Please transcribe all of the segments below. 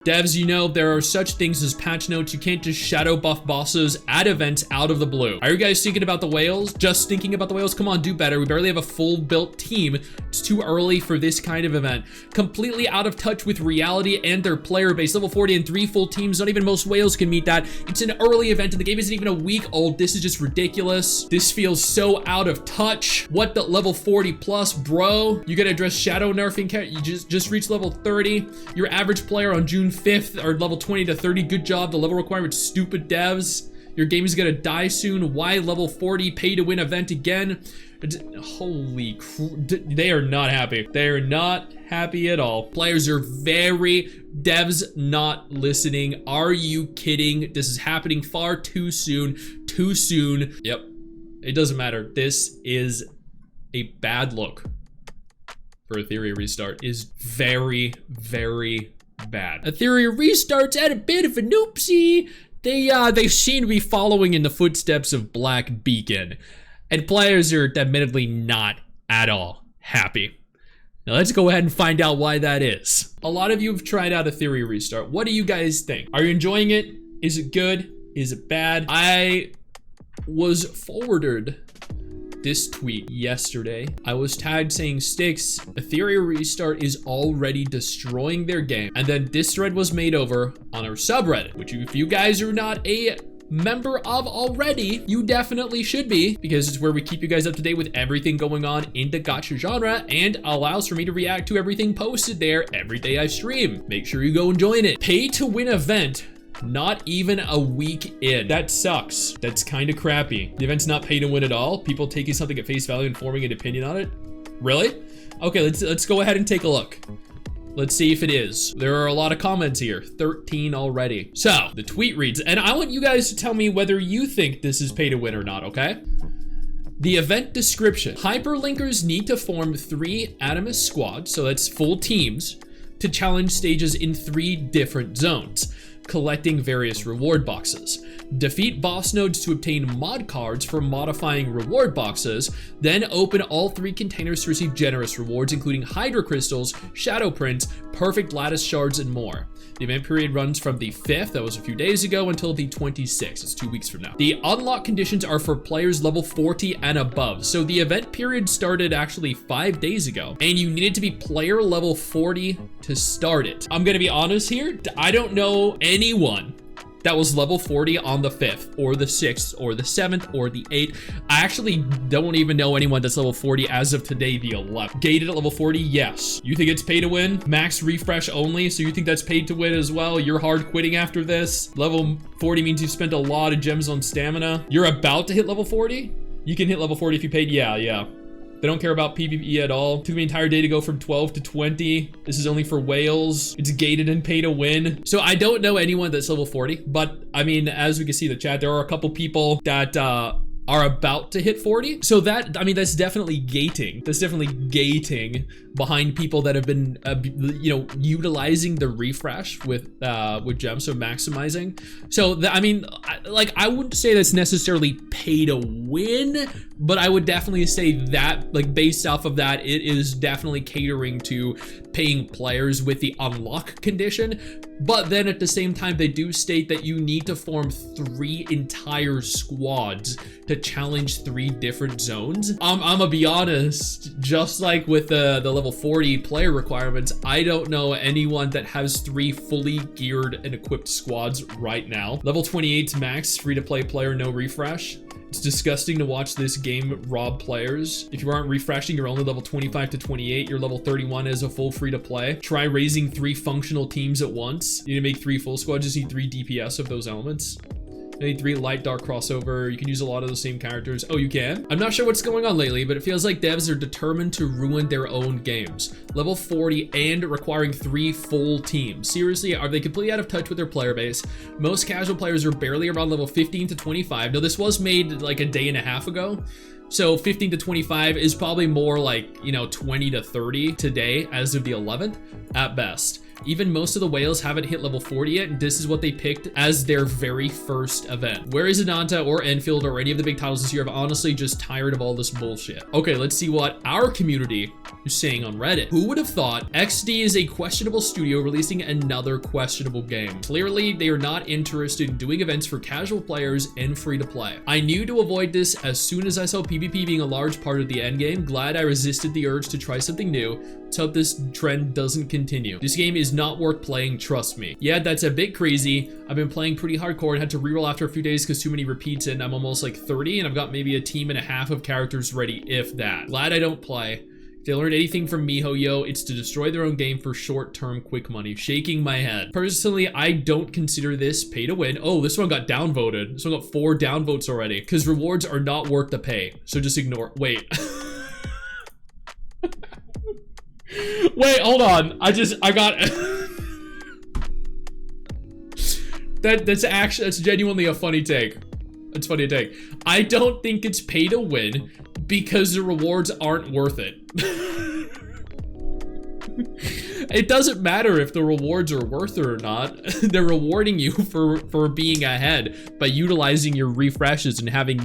Devs, you know, there are such things as patch notes. You can't just shadow buff bosses at events out of the blue. Are you guys thinking about the whales? Just thinking about the whales? Come on, do better. We barely have a full built team. It's too early for this kind of event. Completely out of touch with reality and their player base. Level 40 and 3 full teams. Not even most whales can meet that. It's an early event and the game isn't even a week old. This is just ridiculous. This feels so out of touch. What the level 40 plus, bro? You gotta address shadow nerfing. You just reached level 30. Your average player on June 5th are level 20 to 30. Good job. The level requirement's stupid, devs. Your game is gonna die soon. Why level 40 pay to win event again? Holy they are not happy. They are not happy at all. Players are devs not listening. Are you kidding? This is happening far too soon. Too soon. Yep. It doesn't matter. This is a bad look for Etheria restart. Is very, very bad. Etheria restarts at a bit of a noopsie. They seem to be following in the footsteps of Black Beacon, and players are admittedly not at all happy. Now let's go ahead and find out why that is. A lot of you have tried out Etheria restart. What do you guys think? Are you enjoying it? Is it good? Is it bad? I was forwarded this tweet yesterday. I was tagged saying, Stix, Etheria restart is already destroying their game. And then this thread was made over on our subreddit, which if you guys are not a member of already, you definitely should be, because it's where we keep you guys up to date with everything going on in the gacha genre and allows for me to react to everything posted there every day I stream. Make sure you go and join it. Pay to win event. Not even a week in. That sucks. That's kind of crappy. The event's not pay to win at all. People taking something at face value and forming an opinion on it. Really? Okay, let's go ahead and take a look. Let's see if it is. There are a lot of comments here. 13 already. So the tweet reads, and I want you guys to tell me whether you think this is pay to win or not, okay? The event description. Hyperlinkers need to form 3 Adamus squads, so that's full teams, to challenge stages in 3 different zones, collecting various reward boxes. Defeat boss nodes to obtain mod cards for modifying reward boxes, then open all 3 containers to receive generous rewards, including Hydra Crystals, Shadow Prints, Perfect Lattice Shards, and more. The event period runs from the 5th, that was a few days ago, until the 26th, it's 2 weeks from now. The unlock conditions are for players level 40 and above, so the event period started actually 5 days ago, and you needed to be player level 40 to start it. I'm gonna be honest here, I don't know anyone that was level 40 on the 5th or the 6th or the 7th or the 8th. I actually don't even know anyone that's level 40 as of today, the 11th. Gated at level 40, yes. You think it's pay to win? Max refresh only, so you think that's paid to win as well? You're hard quitting after this? Level 40 means you've spent a lot of gems on stamina. You're about to hit level 40? You can hit level 40 if you paid, yeah. They don't care about PvE at all. Took me an entire day to go from 12 to 20. This is only for whales. It's gated and pay to win. So I don't know anyone that's level 40, but I mean, as we can see in the chat, there are a couple people that are about to hit 40. So that, I mean, that's definitely gating. That's definitely gating behind people that have been, you know, utilizing the refresh with gems, so maximizing. So, I mean, I wouldn't say that's necessarily pay to win, but I would definitely say that, like, based off of that, it is definitely catering to paying players with the unlock condition. But then at the same time, they do state that you need to form 3 entire squads to challenge 3 different zones. I'm gonna be honest, just like with the level 40 player requirements, I don't know anyone that has 3 fully geared and equipped squads right now. Level 28's max, free to play player, no refresh. It's disgusting to watch this game rob players. If you aren't refreshing, you're only level 25 to 28. You're level 31 as a full free to play. Try raising 3 functional teams at once. You need to make 3 full squads. Just need 3 DPS of those elements. You need 3 light dark crossover. You can use a lot of the same characters. Oh, you can? I'm not sure what's going on lately, but it feels like devs are determined to ruin their own games. Level 40 and requiring 3 full teams. Seriously, are they completely out of touch with their player base? Most casual players are barely around level 15 to 25. Now, this was made like a day and a half ago. So 15 to 25 is probably more like, you know, 20 to 30 today as of the 11th at best. Even most of the whales haven't hit level 40 yet, and this is what they picked as their very first event. Whereas Adanta or Enfield or any of the big titles this year, I'm honestly just tired of all this bullshit. Okay, let's see what our community is saying on Reddit. Who would have thought XD is a questionable studio releasing another questionable game? Clearly, they are not interested in doing events for casual players and free to play. I knew to avoid this as soon as I saw PvP being a large part of the endgame. Glad I resisted the urge to try something new. Let's hope this trend doesn't continue. This game is not worth playing, trust me. Yeah, that's a bit crazy. I've been playing pretty hardcore and had to reroll after a few days because too many repeats, and I'm almost like 30 and I've got maybe a team and a half of characters ready, if that. Glad I don't play. If they learned anything from MiHoYo, it's to destroy their own game for short-term quick money. Shaking my head. Personally, I don't consider this pay to win. Oh, this one got downvoted. This one got 4 downvotes already because rewards are not worth the pay. So just ignore. Wait. Wait, hold on. I got that's genuinely a funny take. It's funny to take. I don't think it's pay to win because the rewards aren't worth it. It doesn't matter if the rewards are worth it or not. They're rewarding you for being ahead by utilizing your refreshes and having the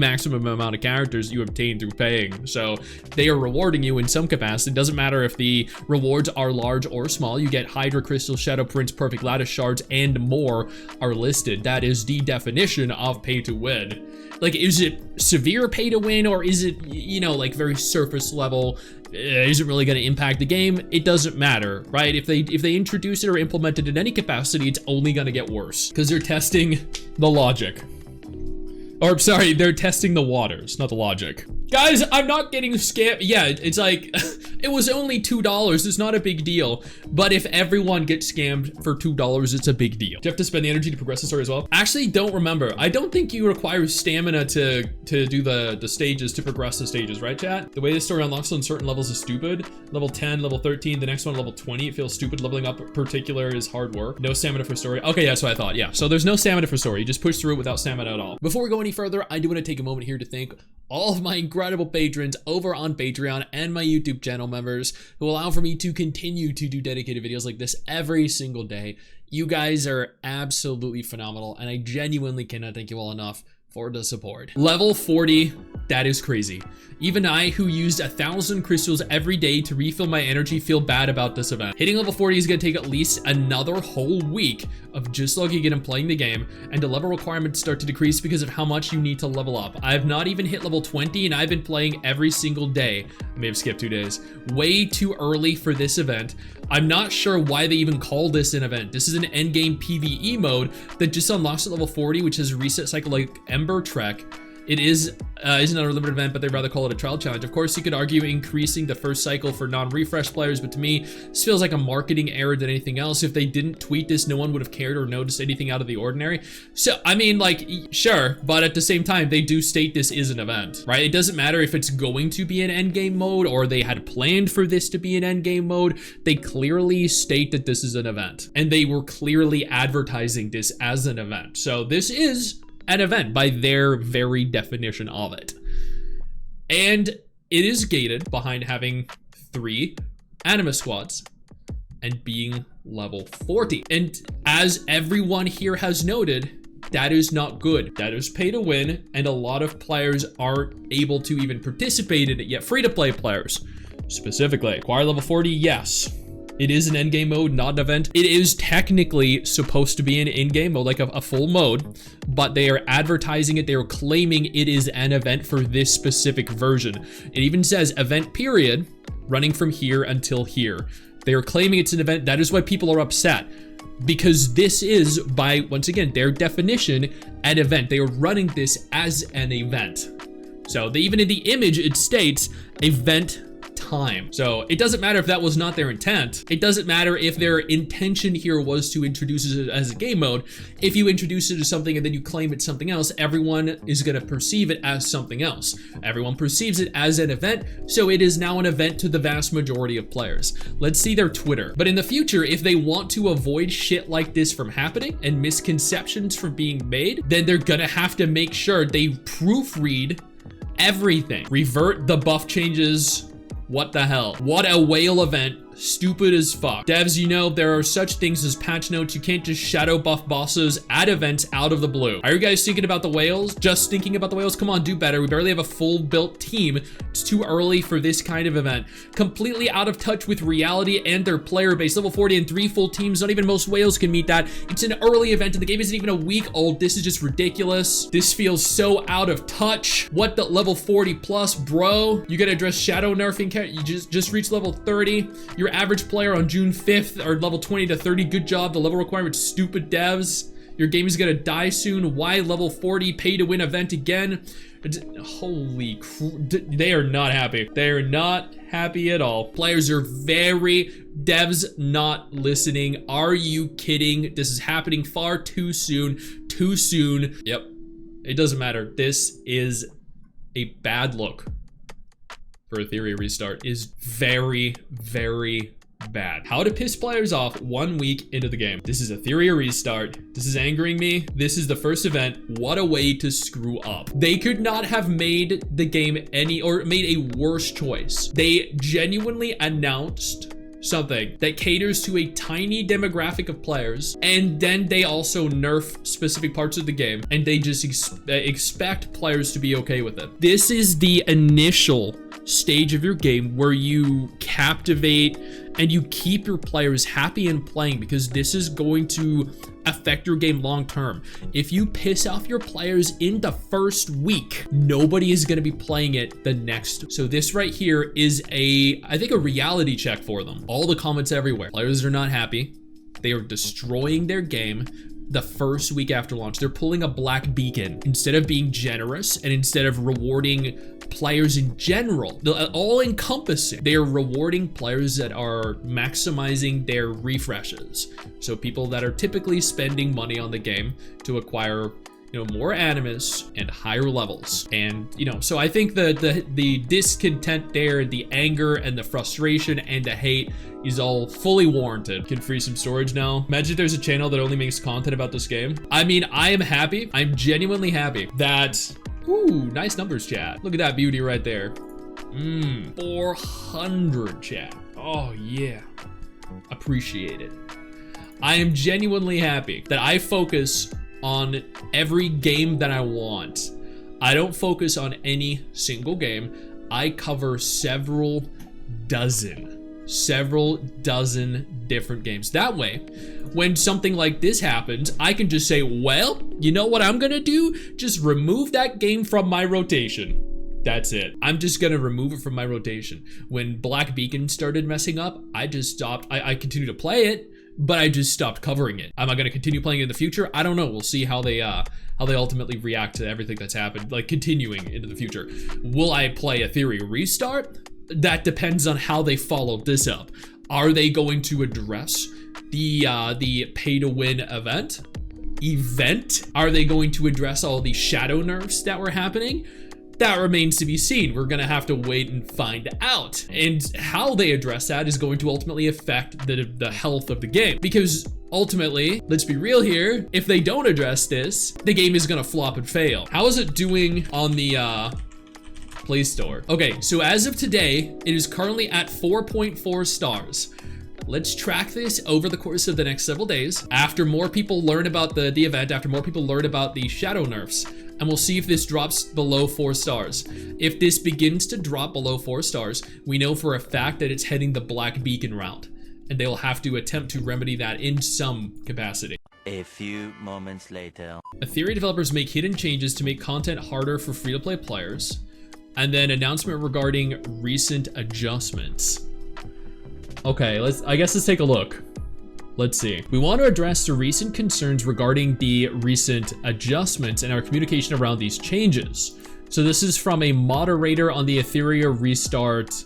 maximum amount of characters you obtain through paying. So they are rewarding you in some capacity. It doesn't matter if the rewards are large or small. You get Hydra Crystal, Shadow Prince, Perfect Lattice Shards, and more are listed. That is the definition of pay to win. Like, is it severe pay to win, or is it, you know, like very surface level? Isn't really going to impact the game? It doesn't matter, right? If they introduce it or implement it in any capacity, it's only going to get worse because they're testing the logic. Or sorry, they're testing the waters, not the logic. Guys, I'm not getting scammed. Yeah, it's like, it was only $2. It's not a big deal. But if everyone gets scammed for $2, it's a big deal. Do you have to spend the energy to progress the story as well? Actually, don't remember. I don't think you require stamina to do the stages, to progress the stages, right, chat? The way this story unlocks on certain levels is stupid. Level 10, level 13, the next one, level 20, it feels stupid. Leveling up in particular is hard work. No stamina for story. Okay, yeah, that's what I thought, yeah. So there's no stamina for story. You just push through it without stamina at all. Before we go any further, I do want to take a moment here to thank all of my incredible patrons over on Patreon and my YouTube channel members who allow for me to continue to do dedicated videos like this every single day. You guys are absolutely phenomenal, and I genuinely cannot thank you all enough for the support. Level 40, that is crazy. Even I, who used 1,000 crystals every day to refill my energy, feel bad about this event. Hitting level 40 is gonna take at least another whole week of just logging in and playing the game, and the level requirements start to decrease because of how much you need to level up. I have not even hit level 20, and I've been playing every single day. I may have skipped 2 days. Way too early for this event. I'm not sure why they even call this an event. This is an endgame PvE mode that just unlocks at level 40, which has a reset cycle like Ember Trek. It is another limited event, but they'd rather call it a trial challenge. Of course, you could argue increasing the first cycle for non-refresh players, but to me, this feels like a marketing error than anything else. If they didn't tweet this, no one would have cared or noticed anything out of the ordinary. So, I mean, like, sure, but at the same time, they do state this is an event, right? It doesn't matter if it's going to be an endgame mode or they had planned for this to be an endgame mode. They clearly state that this is an event, and they were clearly advertising this as an event. So this is an event by their very definition of it. And it is gated behind having 3 anima squads and being level 40. And as everyone here has noted, that is not good. That is pay to win, and a lot of players aren't able to even participate in it yet. Free-to-play players, specifically. Acquire level 40, yes. It is an endgame mode, not an event. It is technically supposed to be an in-game mode, like a full mode, but they are advertising it. They are claiming it is an event for this specific version. It even says event period, running from here until here. They are claiming it's an event. That is why people are upset, because this is, by, once again, their definition, an event. They are running this as an event. So they, even in the image, it states event time. So it doesn't matter if that was not their intent. It doesn't matter if their intention here was to introduce it as a game mode. If you introduce it as something and then you claim it's something else, everyone is going to perceive it as something else. Everyone perceives it as an event, so it is now an event to the vast majority of players. Let's see their Twitter. But in the future, if they want to avoid shit like this from happening and misconceptions from being made, then they're gonna have to make sure they proofread everything. Revert the buff changes. What the hell? What a whale event stupid as fuck. Devs, you know, there are such things as patch notes. You can't just shadow buff bosses at events out of the blue. Are you guys thinking about the whales? Just thinking about the whales? Come on, do better. We barely have a full built team. It's too early for this kind of event. Completely out of touch with reality and their player base. Level 40 and 3 full teams. Not even most whales can meet that. It's an early event and the game isn't even a week old. This is just ridiculous. This feels so out of touch. What the level 40 plus, bro? You gotta address shadow nerfing. You just reached level 30. Your average player on June 5th are level 20 to 30. Good job. The level requirement's stupid, devs. Your game is gonna die soon. Why level 40 pay to win event again? Holy they are not happy. They are not happy at all. Players are devs not listening. Are you kidding? This is happening far too soon. Yep, it doesn't matter. This is a bad look for Etheria restart. Is very bad. How to piss players off 1 week into the game. This is Etheria restart. This is angering me. This is the first event. What a way to screw up. They could not have made the game made a worse choice. They genuinely announced something that caters to a tiny demographic of players, and then they also nerf specific parts of the game, and they just expect players to be okay with it. This is the initial stage of your game where you captivate and you keep your players happy and playing, because this is going to affect your game long term. If you piss off your players in the first week, nobody is going to be playing it the next. So this right here is I think a reality check for them. All the comments everywhere. Players are not happy. They are destroying their game the first week after launch. They're pulling a black beacon instead of being generous, and instead of rewarding players in general, all encompassing, they are rewarding players that are maximizing their refreshes. So people that are typically spending money on the game to acquire, you know, more animus and higher levels. And, you know, so I think the discontent there, the anger and the frustration and the hate is all fully warranted. Can free some storage now. Imagine if there's a channel that only makes content about this game. I mean, I am happy. I'm genuinely happy that, ooh, nice numbers, chat. Look at that beauty right there. 400, chat. Oh yeah, appreciate it. I am genuinely happy that I focus on every game that I want. I don't focus on any single game. I cover several dozen different games. That way, when something like this happens, I can just say, well, you know what I'm gonna do? Just remove that game from my rotation. That's it. I'm just gonna remove it from my rotation. When Black Beacon started messing up, I just stopped. I continued to play it, but I just stopped covering it. Am I gonna continue playing it in the future? I don't know. We'll see how they ultimately react to everything that's happened, like continuing into the future. Will I play Etheria restart? That depends on how they followed this up. Are they going to address the pay to win event? Are they going to address all the shadow nerfs that were happening? That remains to be seen. We're gonna have to wait and find out. And how they address that is going to ultimately affect the health of the game. Because ultimately, let's be real here, if they don't address this, the game is gonna flop and fail. How is it doing on the Play Store? Okay, so as of today, it is currently at 4.4 stars. Let's track this over the course of the next several days. After more people learn about the event, after more people learn about the shadow nerfs, and we'll see if this drops below 4 stars. If this begins to drop below 4 stars, we know for a fact that it's heading the Black Beacon route, and they'll have to attempt to remedy that in some capacity. A few moments later. Etheria developers make hidden changes to make content harder for free-to-play players, and then announcement regarding recent adjustments. Okay, I guess let's take a look. Let's see. We want to address the recent concerns regarding the recent adjustments and our communication around these changes. So this is from a moderator on the Etheria Restart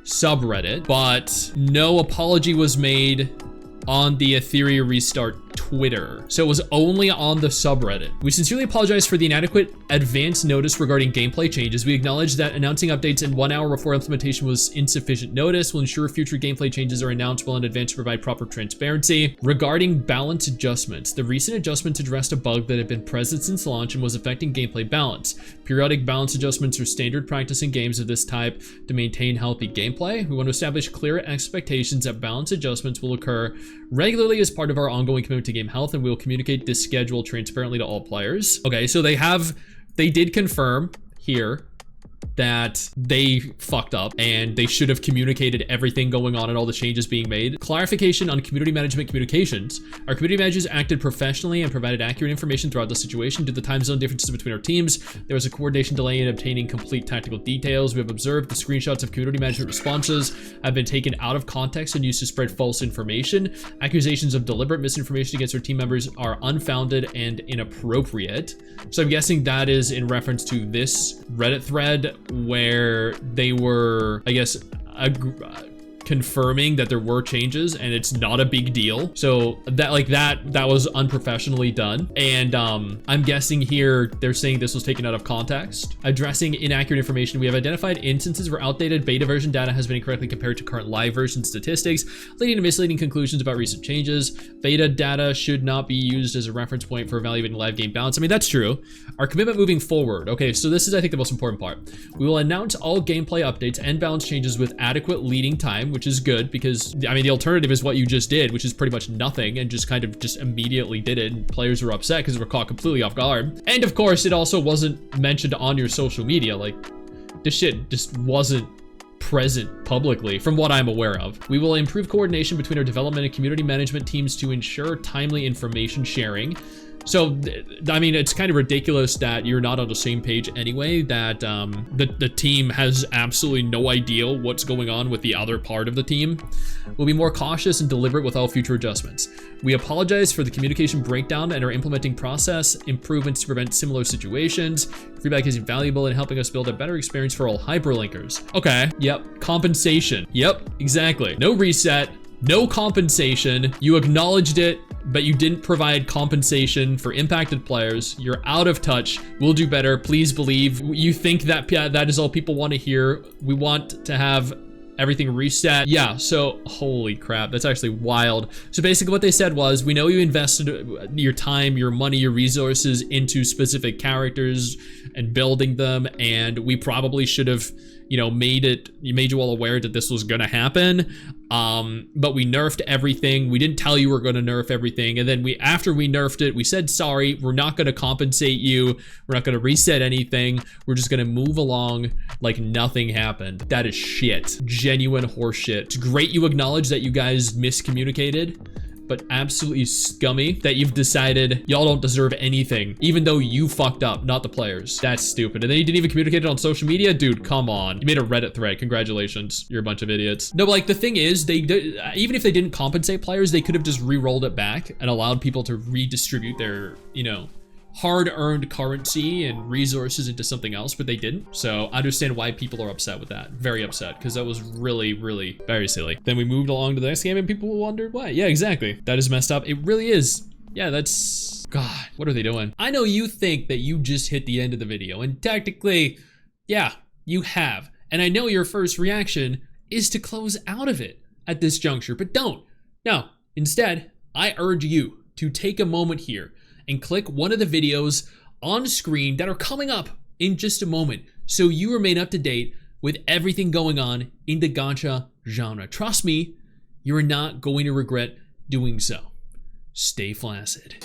subreddit, but no apology was made on the Etheria Restart Twitter. So it was only on the subreddit. We sincerely apologize for the inadequate advance notice regarding gameplay changes. We acknowledge that announcing updates in 1 hour before implementation was insufficient notice. We'll ensure future gameplay changes are announced well in advance to provide proper transparency. Regarding balance adjustments, the recent adjustments addressed a bug that had been present since launch and was affecting gameplay balance. Periodic balance adjustments are standard practice in games of this type to maintain healthy gameplay. We want to establish clear expectations that balance adjustments will occur regularly as part of our ongoing commitment to game health, and we will communicate this schedule transparently to all players. Okay, so they did confirm here that they fucked up and they should have communicated everything going on and all the changes being made. Clarification on community management communications. Our community managers acted professionally and provided accurate information throughout the situation. Due to the time zone differences between our teams, there was a coordination delay in obtaining complete tactical details. We have observed the screenshots of community management responses have been taken out of context and used to spread false information. Accusations of deliberate misinformation against our team members are unfounded and inappropriate. So I'm guessing that is in reference to this Reddit thread where they were, I guess, confirming that there were changes and it's not a big deal. So that was unprofessionally done. And I'm guessing here they're saying this was taken out of context. Addressing inaccurate information. We have identified instances where outdated beta version data has been incorrectly compared to current live version statistics, leading to misleading conclusions about recent changes. Beta data should not be used as a reference point for evaluating live game balance. I mean, that's true. Our commitment moving forward. Okay, so this is, I think, the most important part. We will announce all gameplay updates and balance changes with adequate leading time, which is good because, I mean, the alternative is what you just did, which is pretty much nothing and just kind of just immediately did it. And players were upset because they were caught completely off guard. And of course, it also wasn't mentioned on your social media. Like, this shit just wasn't present publicly from what I'm aware of. We will improve coordination between our development and community management teams to ensure timely information sharing. So, I mean, it's kind of ridiculous that you're not on the same page anyway, that the team has absolutely no idea what's going on with the other part of the team. We'll be more cautious and deliberate with all future adjustments. We apologize for the communication breakdown and are implementing process improvements to prevent similar situations. Feedback is invaluable in helping us build a better experience for all hyperlinkers. Okay, yep, compensation. Yep, exactly. No reset, no compensation. You acknowledged it, but you didn't provide compensation for impacted players. You're out of touch. We'll do better. Please believe. You think that that is all people want to hear. We want to have everything reset. Yeah, so holy crap, that's actually wild. So basically what they said was, we know you invested your time, your money, your resources into specific characters and building them, and we probably should have, you know, made you all aware that this was gonna happen. But we nerfed everything. We didn't tell you we're gonna nerf everything. And then after we nerfed it, we said, sorry, we're not gonna compensate you. We're not gonna reset anything. We're just gonna move along like nothing happened. That is shit. Genuine horseshit. It's great you acknowledge that you guys miscommunicated, but absolutely scummy that you've decided y'all don't deserve anything, even though you fucked up, not the players. That's stupid. And then you didn't even communicate it on social media? Dude, come on. You made a Reddit thread. Congratulations. You're a bunch of idiots. No, but like the thing is, even if they didn't compensate players, they could have just re-rolled it back and allowed people to redistribute their, you know, hard-earned currency and resources into something else, but they didn't. So I understand why people are upset with that. Very upset, because that was really, really very silly. Then we moved along to the next game and people wondered why. Yeah, exactly. That is messed up. It really is. Yeah, that's... God, what are they doing? I know you think that you just hit the end of the video, and technically, yeah, you have. And I know your first reaction is to close out of it at this juncture, but don't. No, instead, I urge you to take a moment here and click one of the videos on screen that are coming up in just a moment so you remain up to date with everything going on in the gacha genre. Trust me, you're not going to regret doing so. Stay flaccid.